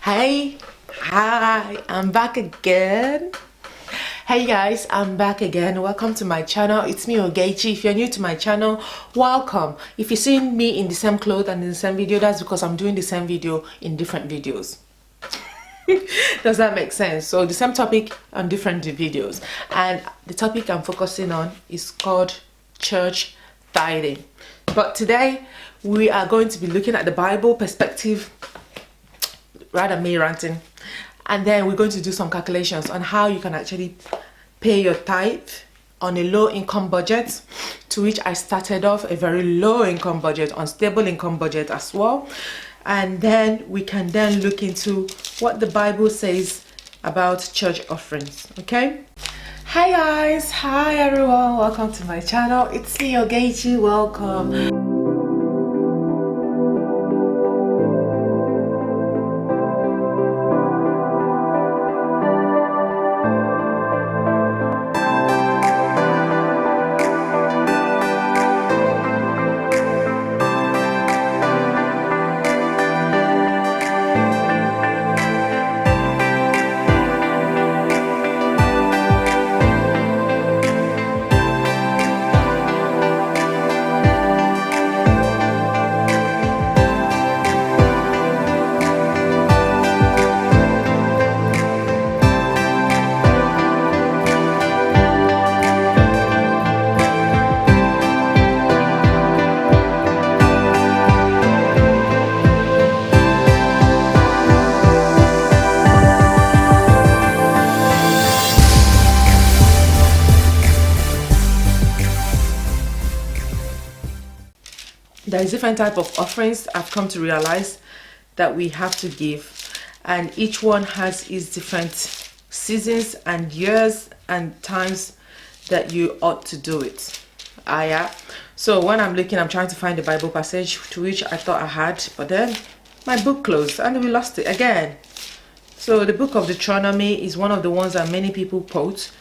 Hey, hi, I'm back again. Hey guys, I'm back again. Welcome to my channel. It's me, Ogechi. If you're new to my channel, welcome. If you're seeing me in the same clothes and in the same video, that's because I'm doing the same video in different videos. Does that make sense? So the same topic on different videos, and the topic I'm focusing on is called church tithing. But today we are going to be looking at the Bible perspective, rather me ranting, and then we're going to do some calculations on how you can actually pay your tithe on a low income budget, to which I started off a very low income budget, unstable income budget as well. And then we can then look into what the Bible says about church offerings. Okay, hi guys, hi everyone, welcome to my channel. It's me, Ogechi. Welcome. There is different type of offerings I've come to realize that we have to give, and each one has its different seasons and years and times that you ought to do it. Yeah. So when I'm looking, I'm trying to find the Bible passage to which I thought I had, but then my book closed and we lost it again. So the book of Deuteronomy is one of the ones that many people quote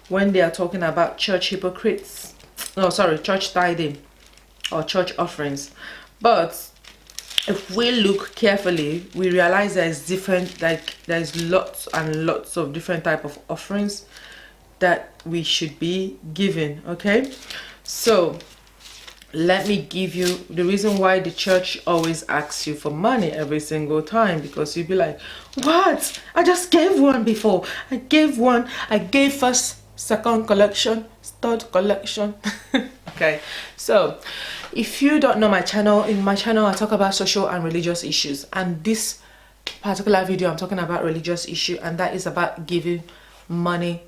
when they are talking about church hypocrites. No, sorry, church tithing or church offerings. But if we look carefully, we realize there's different, like there's lots and lots of different type of offerings that we should be giving. Okay, so let me give you the reason why the church always asks you for money every single time, because you'll be like, what, I just gave one before, I gave first, second collection, third collection. Okay, so if you don't know my channel, in my channel I talk about social and religious issues, and this particular video I'm talking about religious issue, and that is about giving money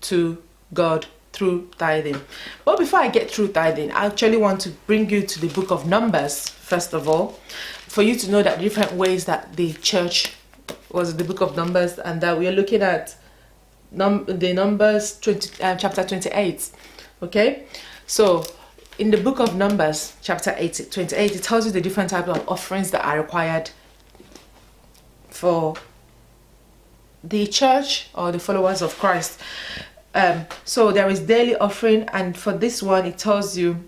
to God through tithing. But before I get through tithing, I actually want to bring you to the book of Numbers first of all, for you to know that different ways that the church was the book of Numbers, and that we are looking at the Numbers chapter 28. Okay, so in the book of Numbers chapter 28, it tells you the different types of offerings that are required for the church or the followers of Christ. So there is daily offering, and for this one it tells you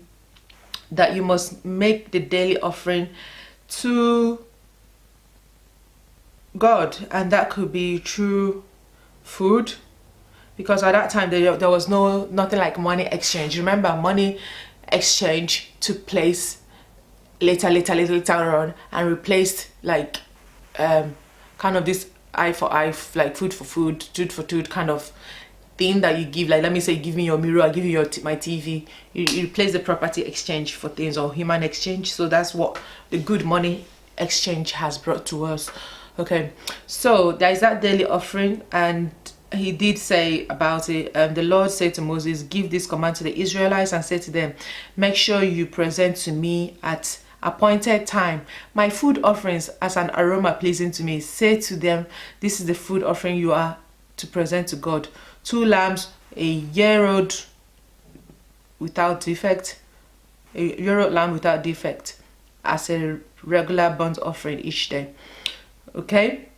that you must make the daily offering to God, and that could be through food, because at that time there was nothing like money exchange. Remember, money exchange took place later on and replaced like kind of this eye for eye, like food for food, tooth for tooth kind of thing that you give. Like, let me say you give me your mirror, I give you my TV. You replace the property exchange for things, or human exchange. So that's what the good money exchange has brought to us. Okay, so there is that daily offering, and he did say about it, the Lord said to Moses, give this command to the Israelites and say to them, make sure you present to me at appointed time my food offerings as an aroma pleasing to me. Say to them, this is the food offering you are to present to God: 2 lambs, a year-old without defect, a year-old lamb without defect, as a regular burnt offering each day. Okay,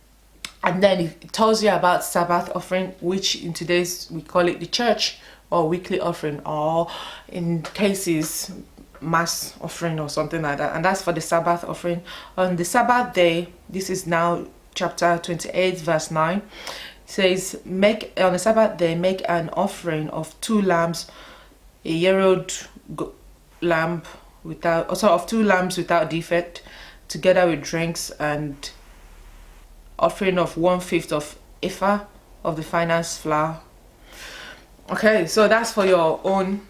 and then it tells you about Sabbath offering, which in today's we call it the church or weekly offering, or in cases mass offering or something like that, and that's for the Sabbath offering. On the Sabbath day, this is now chapter 28 verse 9. It says, make on the Sabbath day, make an offering of 2 lambs, a year-old lamb without, also of 2 lambs without defect, together with drinks, and offering of 1/5 of ephah of the finest flour. Okay, so that's for your own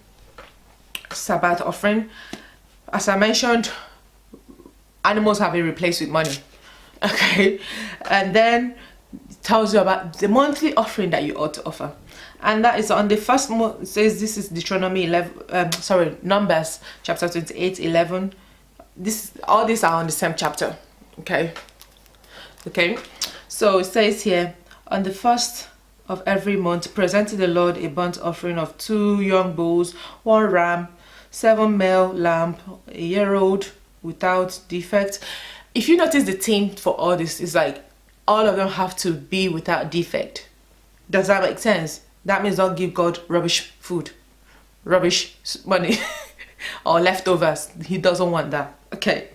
Sabbath offering. As I mentioned, animals have been replaced with money. Okay, and then it tells you about the monthly offering that you ought to offer, and that is on the first month. It says, this is Deuteronomy 11, Numbers chapter 28:11. All these are on the same chapter. Okay, so it says here, on the first of every month, present to the Lord a burnt offering of 2 young bulls, 1 ram, 7 male lamb, a year-old without defect. If you notice, the theme for all this is like all of them have to be without defect. Does that make sense? That means don't give God rubbish food, rubbish money, or leftovers. He doesn't want that. Okay.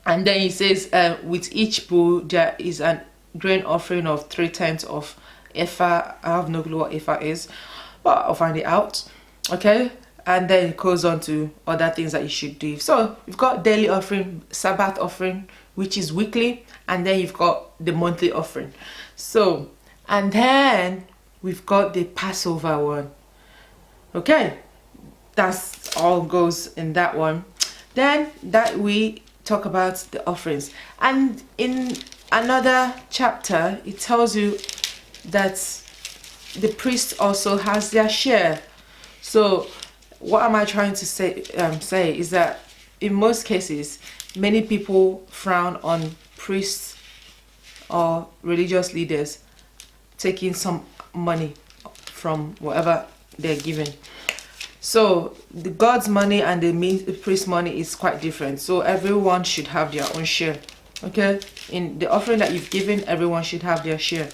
And then he says, with each bull there is a grain offering of 3/10 of ephah. I have no clue what ephah is, but I'll find it out. Okay, and then it goes on to other things that you should do. So you've got daily offering, Sabbath offering, which is weekly, and then you've got the monthly offering. So, and then we've got the Passover one. Okay, that's all goes in that one. Then that we talk about the offerings, and in another chapter it tells you that the priest also has their share. So what am I trying to say is that in most cases, many people frown on priests or religious leaders taking some money from whatever they're given. So the God's money and the priest money is quite different. So everyone should have their own share. Okay, in the offering that you've given, everyone should have their share.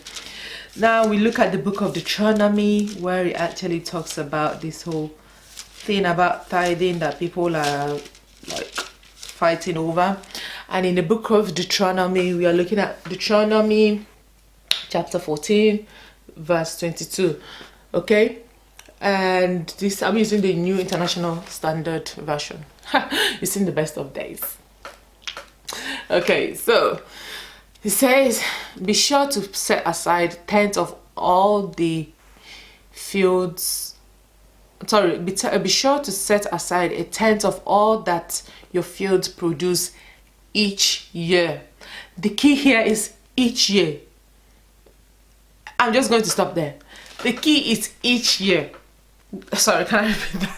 Now we look at the book of Deuteronomy, where it actually talks about this whole thing about tithing that people are like fighting over. And in the book of Deuteronomy, we are looking at Deuteronomy chapter 14 verse 22. Okay, and this, I'm using the New International Standard Version. It's in the best of days. Okay, so it says, be sure to set aside 10th of all the fields. Sorry, be sure to set aside 1/10 of all that your fields produce each year. The key here is each year. I'm just going to stop there. The key is each year. Sorry, can I repeat that?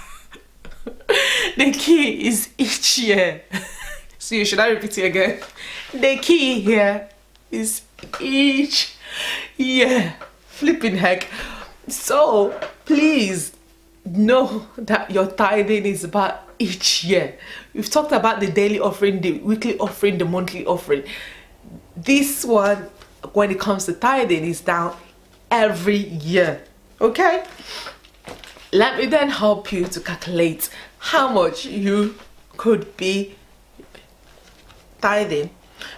The key is each year. So should I repeat it again? The key here is each year. Flipping heck. So please know that your tithing is about each year. We've talked about the daily offering, the weekly offering, the monthly offering. This one, when it comes to tithing, is down every year. Okay, let me then help you to calculate how much you could be tithing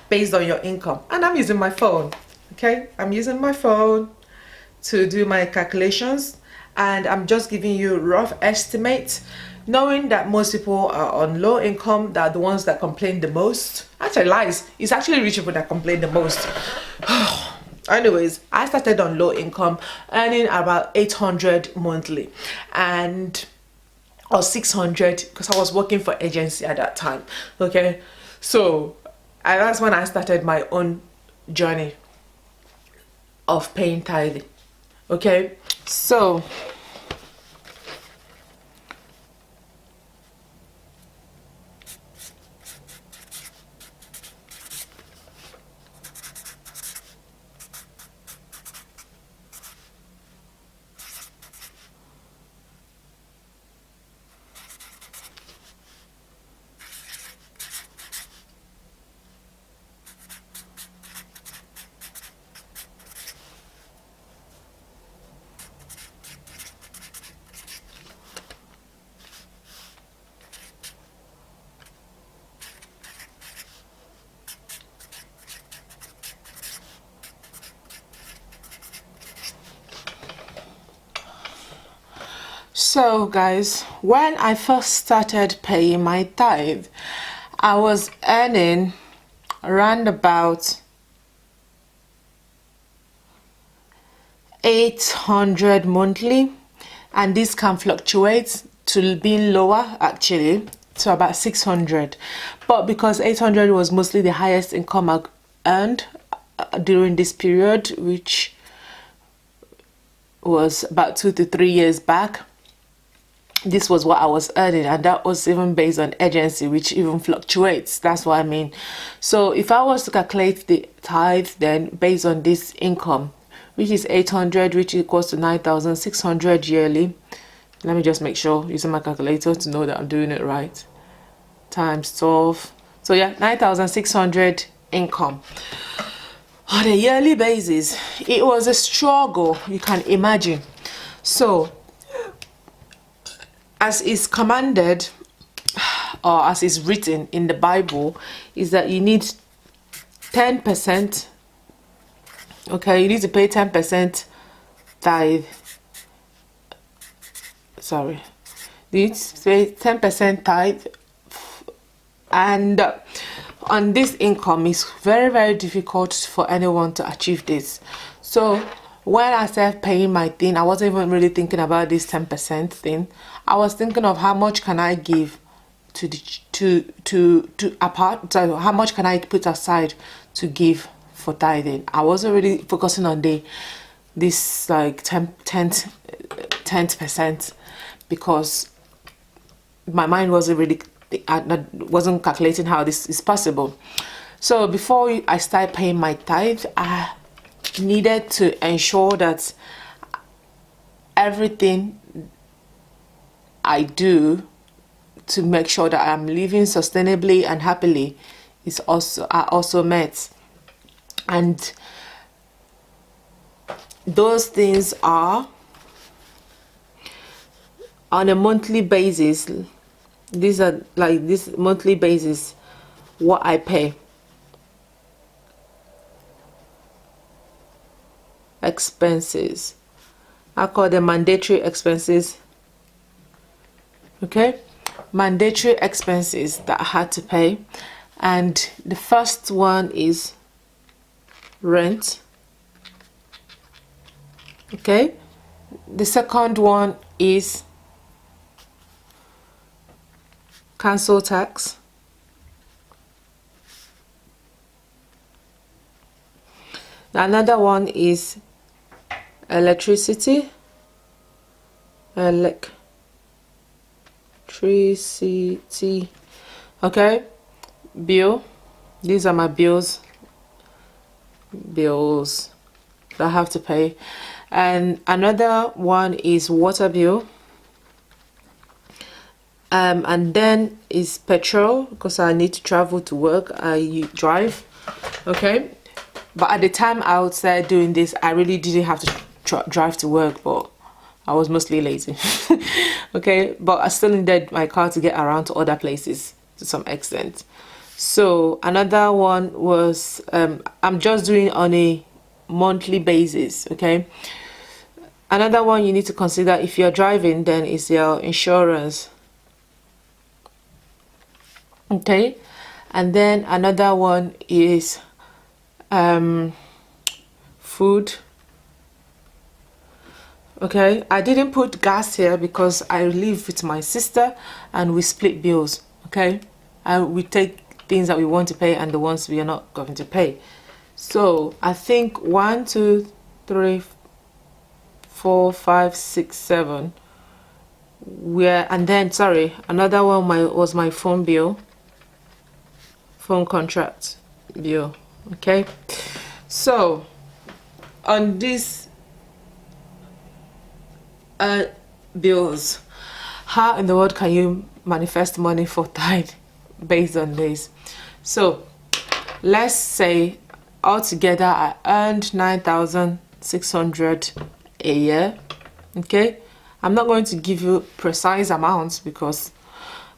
based on your income. And I'm using my phone. Okay, I'm using my phone to do my calculations, and I'm just giving you a rough estimate, knowing that most people are on low income, that are the ones that complain the most. Actually, lies, it's actually rich people that complain the most. Anyways, I started on low income, earning about 800 monthly, or 600, because I was working for agency at that time. Okay, so that's when I started my own journey of paying tithing. Okay, so So guys, when I first started paying my tithe, I was earning around about 800 monthly, and this can fluctuate to being lower actually to about 600, but because 800 was mostly the highest income I earned during this period, which was about 2 to 3 years back, this was what I was earning, and that was even based on agency, which even fluctuates. That's what I mean. So if I was to calculate the tithe then based on this income, which is 800, which equals to 9,600 yearly, let me just make sure using my calculator to know that I'm doing it right, times 12, so yeah, 9,600 income on a yearly basis. It was a struggle, you can imagine. So as is commanded, or as is written in the Bible, is that you need 10%. Okay, you need to pay 10% tithe. Sorry, you need to pay 10% tithe, and on this income it's very difficult for anyone to achieve this. So when I started paying my thing, I wasn't even really thinking about this 10% thing. I was thinking of how much can I give to the apart, so how much can I put aside to give for tithing. I wasn't really focusing on this like 10%, because my mind wasn't really, I wasn't calculating how this is possible. So before I started paying my tithe, I needed to ensure that everything I do to make sure that I'm living sustainably and happily are also met. And those things are on a monthly basis. These are like this monthly basis what I pay. Expenses, I call them mandatory expenses. Okay, mandatory expenses that I had to pay, and the first one is rent. Okay, the second one is council tax. Another one is electricity. Okay, bill. These are my bills that I have to pay. And another one is water bill, and then is petrol, because I need to travel to work. I drive. Okay, but at the time I was doing this, I really didn't have to drive to work, but I was mostly lazy. Okay, but I still needed my car to get around to other places to some extent. So another one was I'm just doing on a monthly basis. Okay, another one you need to consider if you're driving then is your insurance. Okay, and then another one is food. Okay, I didn't put gas here because I live with my sister and we split bills. Okay, and we take things that we want to pay and the ones we are not going to pay. So I think 1, 2, 3, 4, 5, 6, 7. And then sorry, another one was my phone bill, phone contract bill. Okay, so on these bills, how in the world can you manifest money for tithe based on this? So let's say altogether I earned 9,600 a year. Okay, I'm not going to give you precise amounts because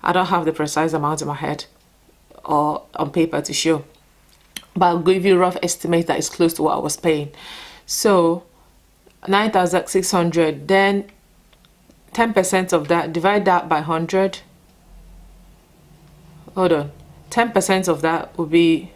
I don't have the precise amount in my head or on paper to show, but I'll give you a rough estimate that is close to what I was paying. So 9,600, then 10% of that, divide that by 100. Hold on. 10% of that will be,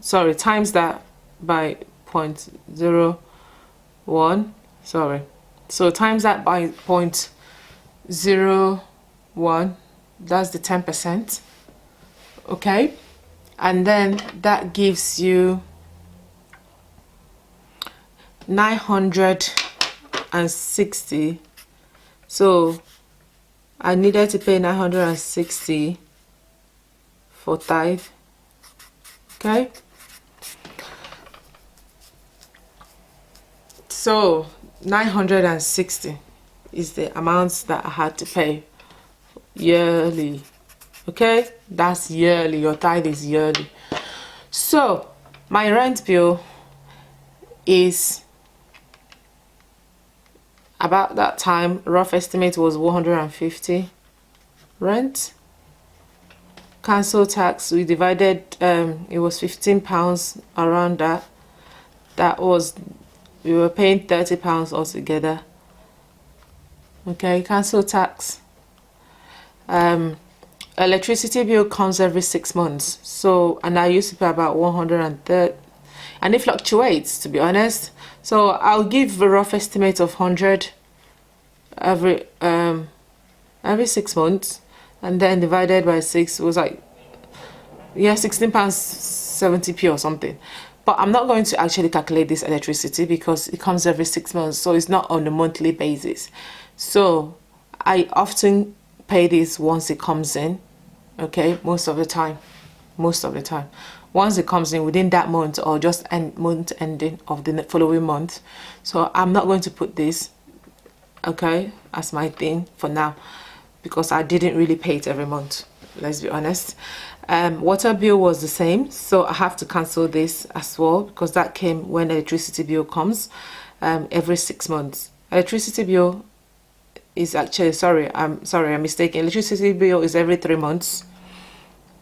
sorry, times that by 0.01. Sorry. So times that by 0.01. That's the 10%. Okay. And then that gives you 960. So I needed to pay 960 for tithe. Okay. So 960 is the amounts that I had to pay yearly. Okay, that's yearly. Your tithe is yearly. So my rent bill is, about that time, rough estimate was 150 rent. Council tax, we divided, it was £15 around that. That was, we were paying £30 altogether. Okay, council tax. Electricity bill comes every 6 months. So, and I used to pay about 130, and it fluctuates, to be honest. So I'll give a rough estimate of 100 every 6 months, and then divided by 6 was like, yeah, £16.70 or something. But I'm not going to actually calculate this electricity because it comes every 6 months, so it's not on a monthly basis. So I often pay this once it comes in. Okay, most of the time. Once it comes in within that month, or just month ending of the following month. So I'm not going to put this, okay, as my thing for now, because I didn't really pay it every month, let's be honest. Water bill was the same, so I have to cancel this as well, because that came when electricity bill comes every 6 months. Electricity bill is actually, I'm mistaken. Electricity bill is every 3 months.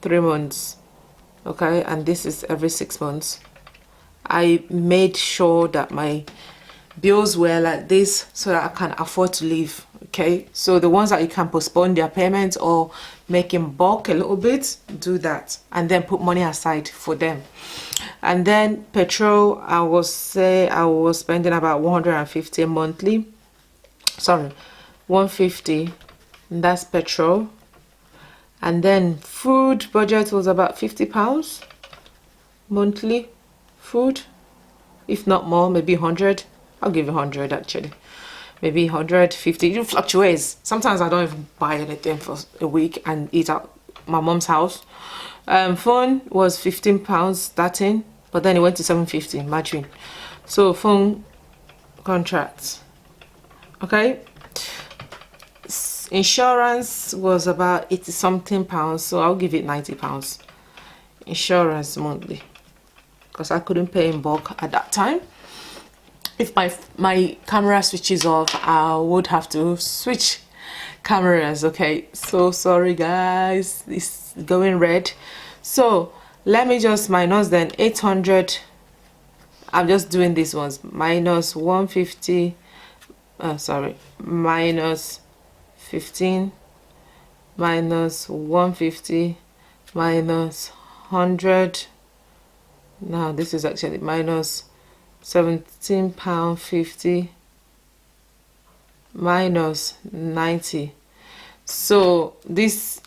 3 months. Okay, and this is every 6 months. I made sure that my bills were like this so that I can afford to live. Okay, so the ones that you can postpone their payments or make in bulk a little bit, do that, and then put money aside for them. And then petrol, I was spending about 150 monthly. Sorry, 150, and that's petrol. And then food budget was about £50 monthly food, if not more, maybe 100. I'll give you 100 actually, maybe 150. It fluctuates. Sometimes I don't even buy anything for a week and eat at my mom's house. Phone was £15 starting, but then it went to £7.50. Imagine. So phone contracts. Okay. Insurance was about 80 something pounds, so I'll give it £90 insurance monthly, because I couldn't pay in bulk at that time. If my camera switches off, I would have to switch cameras. Okay, so sorry guys, it's going red. So let me just minus then 800. I'm just doing these ones. Minus 150, minus 15, minus 150, minus 100. Now this is actually minus £17.50, minus 90. So this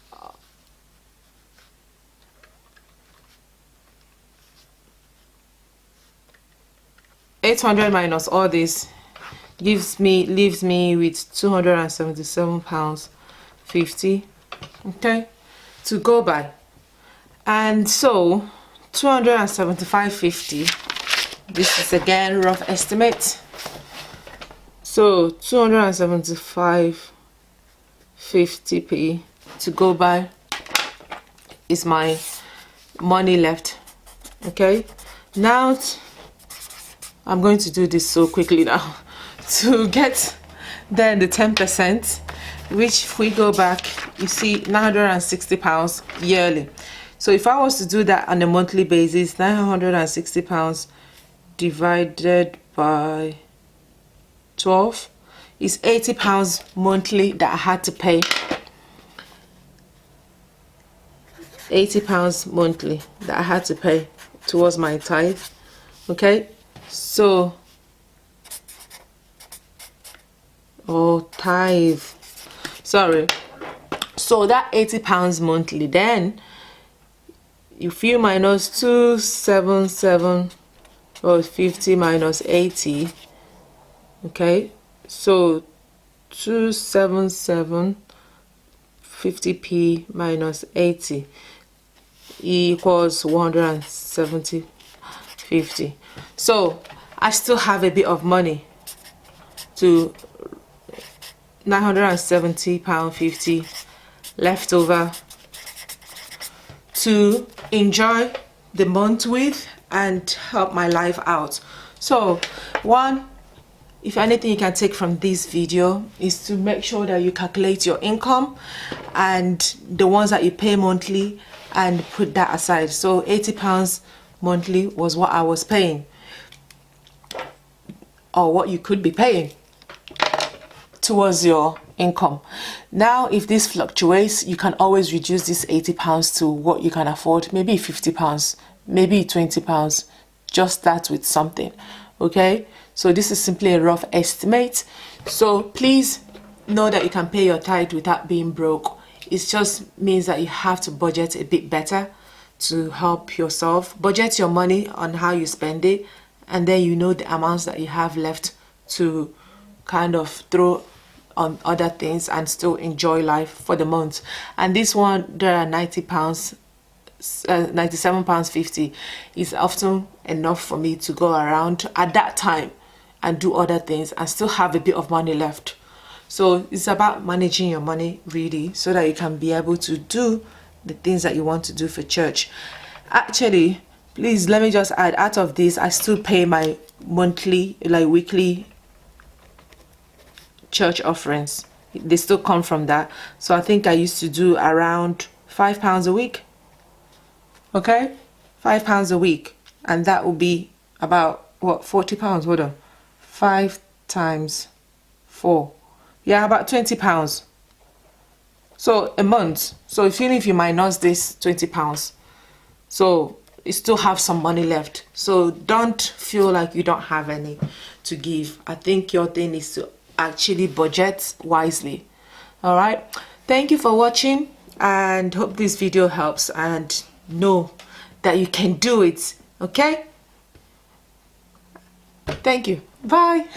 £800 minus all this leaves me with £277.50, okay, to go by. And so 275.50, this is again rough estimate. So 275.50p to go by is my money left. Okay, now I'm going to do this so quickly now to get then the 10%, which if we go back, you see £960 yearly. So if I was to do that on a monthly basis, £960 divided by 12 is £80 monthly that I had to pay. £80 monthly that I had to pay towards my tithe. Okay, so tithe, sorry. So that £80 monthly, then if you minus 277 or 50 minus 80, okay, so 277 50p minus 80 equals 170.50. So I still have a bit of money to £970.50 left over to enjoy the month with and help my life out. So one, if anything you can take from this video is to make sure that you calculate your income and the ones that you pay monthly and put that aside. So £80 monthly was what I was paying, or what you could be paying towards your income. Now if this fluctuates, you can always reduce this £80 to what you can afford, maybe £50, maybe £20. Just start with something. Okay, so this is simply a rough estimate, so please know that you can pay your tithe without being broke. It just means that you have to budget a bit better to help yourself. Budget your money on how you spend it, and then you know the amounts that you have left to kind of throw on other things and still enjoy life for the month. And this one, there are £90, £97.50 is often enough for me to go around at that time and do other things and still have a bit of money left. So it's about managing your money really, so that you can be able to do the things that you want to do for church. Actually, please let me just add, out of this I still pay my monthly, like weekly church offerings. They still come from that. So I think I used to do around £5 a week. Okay, £5 a week, and that will be about what, £40. Hold on, 5 times 4, yeah, about £20. So a month. So even if you minus this £20, so you still have some money left. So don't feel like you don't have any to give. I think your thing is to actually budget wisely. All right, thank you for watching, and hope this video helps, and know that you can do it. Okay, thank you, bye.